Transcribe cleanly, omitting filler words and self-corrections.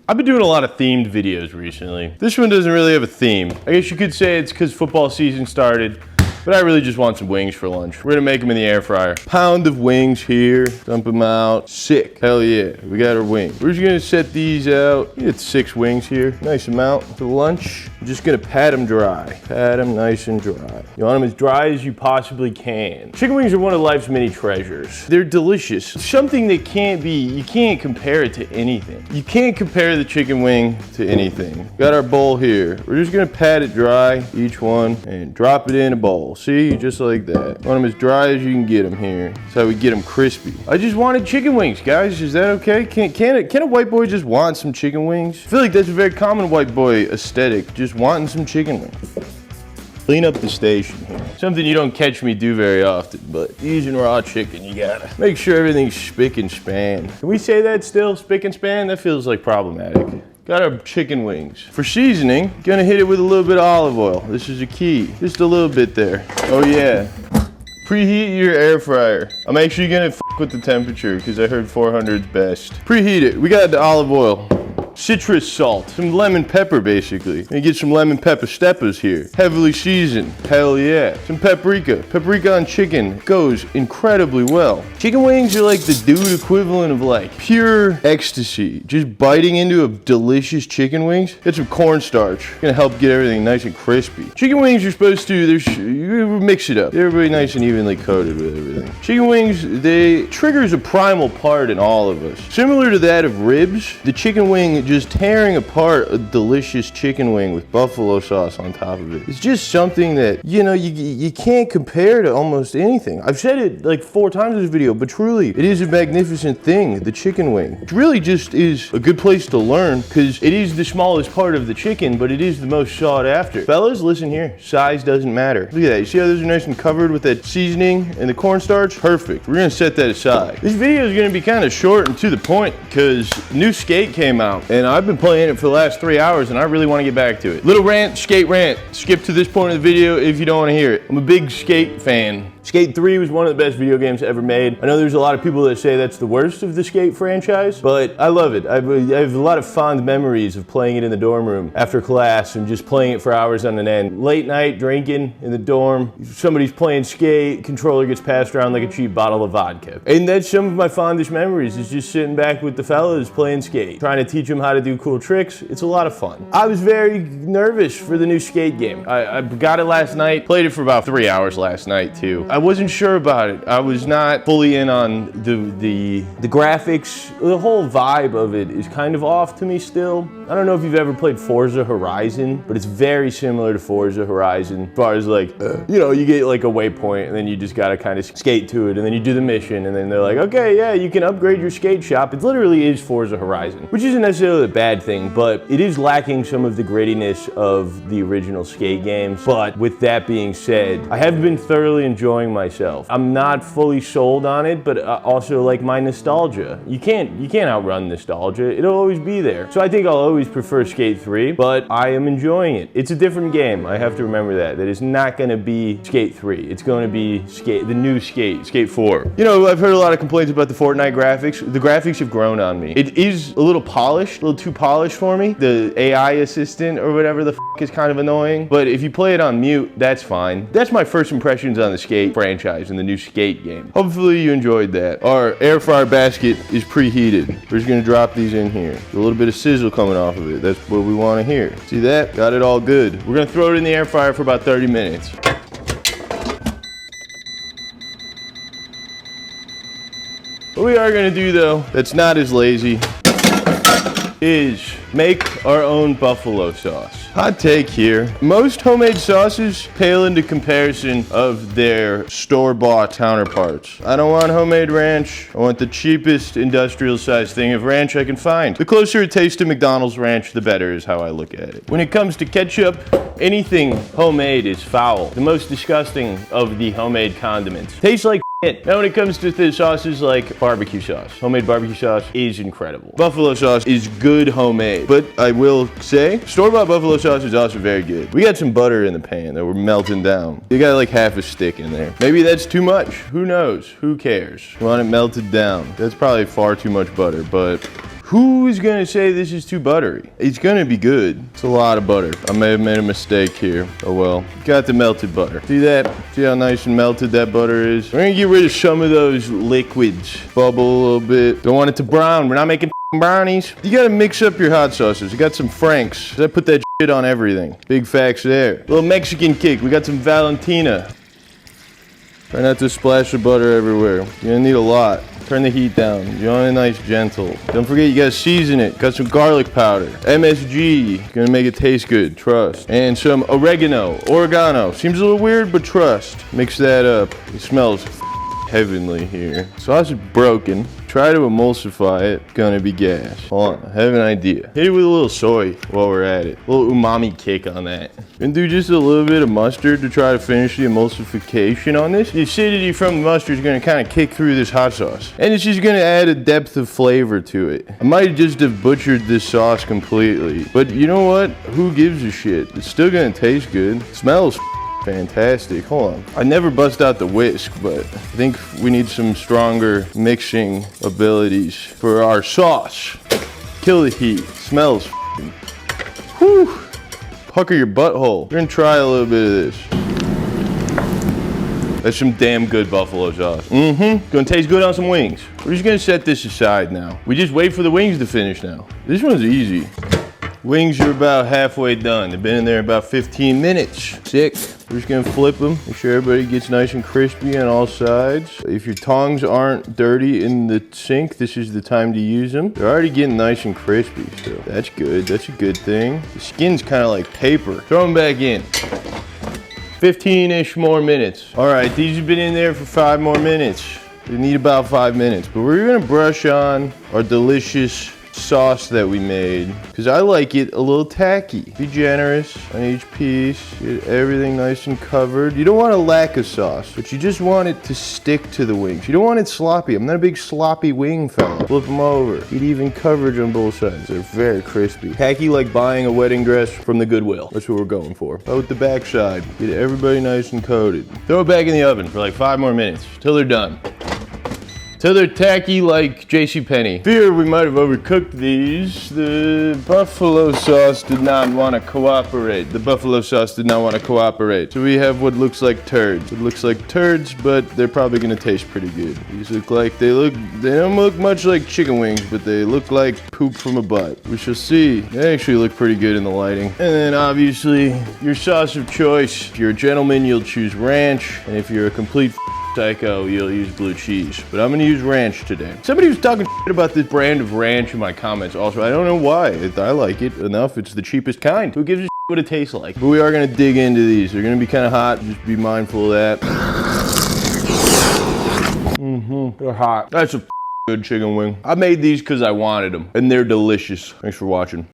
I've been doing a lot of themed videos recently. This one doesn't really have a theme. I guess you could say it's because football season started, but I really just want some wings for lunch. We're gonna make them in the air fryer. Pound of wings here, dump them out. Sick, hell yeah, we got our wings. We're just gonna set these out. We get 6 wings here, nice amount for lunch. I'm just gonna pat them dry. Pat them nice and dry. You want them as dry as you possibly can. Chicken wings are one of life's many treasures. They're delicious. Something that you can't compare it to anything. You can't compare the chicken wing to anything. Got our bowl here. We're just gonna pat it dry, each one, and drop it in a bowl. See, just like that. Want them as dry as you can get them here. That's how we get them crispy. I just wanted chicken wings, guys. Is that okay? Can a white boy just want some chicken wings? I feel like that's a very common white boy aesthetic, just wanting some chicken wings. Clean up the station here. Something you don't catch me do very often, but using raw chicken, you gotta make sure everything's spick and span. Can we say that still, spick and span? That feels like problematic. Got our chicken wings. For seasoning, gonna hit it with a little bit of olive oil. This is a key, just a little bit there. Oh yeah. Preheat your air fryer. I'm actually gonna f with the temperature because I heard 400 is best. Preheat it. We got the olive oil. Citrus salt, some lemon pepper basically. And get some lemon pepper steppers here. Heavily seasoned, hell yeah. Some paprika. Paprika on chicken goes incredibly well. Chicken wings are like the dude equivalent of like pure ecstasy. Just biting into a delicious chicken wings. Get some cornstarch. Gonna help get everything nice and crispy. Chicken wings are supposed to, you mix it up. They're really nice and evenly coated with everything. Chicken wings, triggers a primal part in all of us. Similar to that of ribs, the chicken wing just tearing apart a delicious chicken wing with buffalo sauce on top of it. It's just something that, you know, you can't compare to almost anything. I've said it like 4 times in this video, but truly, it is a magnificent thing, the chicken wing. It really just is a good place to learn because it is the smallest part of the chicken, but it is the most sought after. Fellas, listen here, size doesn't matter. Look at that, you see how those are nice and covered with that seasoning and the cornstarch? Perfect, we're gonna set that aside. This video is gonna be kind of short and to the point because new skate came out and I've been playing it for the last 3 hours and I really want to get back to it. Little rant, skate rant. Skip to this point of the video if you don't want to hear it. I'm a big skate fan. Skate 3 was one of the best video games ever made. I know there's a lot of people that say that's the worst of the Skate franchise, but I love it. I have a lot of fond memories of playing it in the dorm room after class and just playing it for hours on an end. Late night drinking in the dorm, somebody's playing Skate, controller gets passed around like a cheap bottle of vodka. And that's some of my fondest memories, is just sitting back with the fellas playing Skate, trying to teach them how to do cool tricks. It's a lot of fun. I was very nervous for the new Skate game. I got it last night, played it for about 3 hours last night too. I wasn't sure about it. I was not fully in on the graphics. The whole vibe of it is kind of off to me still. I don't know if you've ever played Forza Horizon, but it's very similar to Forza Horizon as far as like, you know, you get like a waypoint and then you just gotta kind of skate to it and then you do the mission and then they're like, okay, yeah, you can upgrade your skate shop. It literally is Forza Horizon, which isn't necessarily a bad thing, but it is lacking some of the grittiness of the original Skate games. But with that being said, I have been thoroughly enjoying myself. I'm not fully sold on it, but also like my nostalgia. You can't outrun nostalgia. It'll always be there. So I think I'll always prefer Skate 3, but I am enjoying it. It's a different game. I have to remember that. That is not going to be Skate 3. It's going to be the new Skate 4. You know, I've heard a lot of complaints about the Fortnite graphics. The graphics have grown on me. It is a little polished, a little too polished for me. The AI assistant or whatever the f is kind of annoying, but if you play it on mute, that's fine. That's my first impressions on the Skate franchise and the new Skate game. Hopefully you enjoyed that. Our air fryer basket is preheated. We're just gonna drop these in here. A little bit of sizzle coming off of it. That's what we want to hear. See that? Got it all good. We're gonna throw it in the air fryer for about 30 minutes. What we are gonna do though, that's not as lazy, is make our own buffalo sauce. Hot take here. Most homemade sauces pale into comparison of their store-bought counterparts. I don't want homemade ranch. I want the cheapest industrial-sized thing of ranch I can find. The closer it tastes to McDonald's ranch, the better is how I look at it. When it comes to ketchup, anything homemade is foul. The most disgusting of the homemade condiments. Tastes like it. Now when it comes to the sauces like barbecue sauce, homemade barbecue sauce is incredible. Buffalo sauce is good homemade, but I will say store-bought buffalo sauce is also very good. We got some butter in the pan that we're melting down. You got like half a stick in there. Maybe that's too much. Who knows? Who cares? You want it melted down. That's probably far too much butter, but Who is gonna say this is too buttery? It's gonna be good. It's a lot of butter. I may have made a mistake here. Oh well. Got the melted butter. See that? See how nice and melted that butter is? We're gonna get rid of some of those liquids. Bubble a little bit. Don't want it to brown. We're not making brownies. You gotta mix up your hot sauces. You got some Frank's. I put that shit on everything. Big facts there. Little Mexican kick. We got some Valentina. Try not to splash the butter everywhere. You're gonna need a lot. Turn the heat down. You want it nice, gentle. Don't forget you gotta season it. Got some garlic powder. MSG. Gonna make it taste good. Trust. And some oregano. Seems a little weird, but trust. Mix that up. It smells heavenly here. Sauce is broken. Try to emulsify it. Gonna be gas. Hold on, I have an idea. Hit it with a little soy while we're at it. A little umami kick on that. And do just a little bit of mustard to try to finish the emulsification on this. The acidity from the mustard is gonna kind of kick through this hot sauce. And it's just gonna add a depth of flavor to it. I might just have butchered this sauce completely. But you know what? Who gives a shit? It's still gonna taste good. It smells fantastic. Hold on. I never bust out the whisk, but I think we need some stronger mixing abilities for our sauce. Kill the heat. Smells whew. Pucker your butthole. We're gonna try a little bit of this. That's some damn good buffalo sauce. Gonna taste good on some wings. We're just gonna set this aside now. We just wait for the wings to finish now. This one's easy. Wings are about halfway done. They've been in there about 15 minutes. Sick. We're just gonna flip them. Make sure everybody gets nice and crispy on all sides. If your tongs aren't dirty in the sink, this is the time to use them. They're already getting nice and crispy, so that's good. That's a good thing. The skin's kind of like paper. Throw them back in. 15-ish more minutes. All right, these have been in there for 5 more minutes. They need about 5 minutes, but we're gonna brush on our delicious sauce that we made because I like it a little tacky. Be generous on each piece. Get everything nice and covered. You don't want a lack of sauce, but you just want it to stick to the wings. You don't want it sloppy. I'm not a big sloppy wing fella. Flip them over. Get even coverage on both sides. They're very crispy. Tacky like buying a wedding dress from the Goodwill. That's what we're going for. Out with the back side. Get everybody nice and coated. Throw it back in the oven for like 5 more minutes till they're done. Till they're tacky like JCPenney. Fear we might have overcooked these. The buffalo sauce did not want to cooperate. So we have what looks like turds. It looks like turds, but they're probably gonna taste pretty good. These look like, they don't look much like chicken wings, but they look like poop from a butt. We shall see. They actually look pretty good in the lighting. And then obviously, your sauce of choice. If you're a gentleman, you'll choose ranch. And if you're a complete psycho, you'll use blue cheese, but I'm gonna use ranch today. Somebody was talking shit about this brand of ranch in my comments also. I don't know why. I like it enough. It's the cheapest kind. Who gives a shit what it tastes like? But we are gonna dig into these. They're gonna be kind of hot. Just be mindful of that. They're hot. That's a good chicken wing. I made these because I wanted them, and they're delicious. Thanks for watching.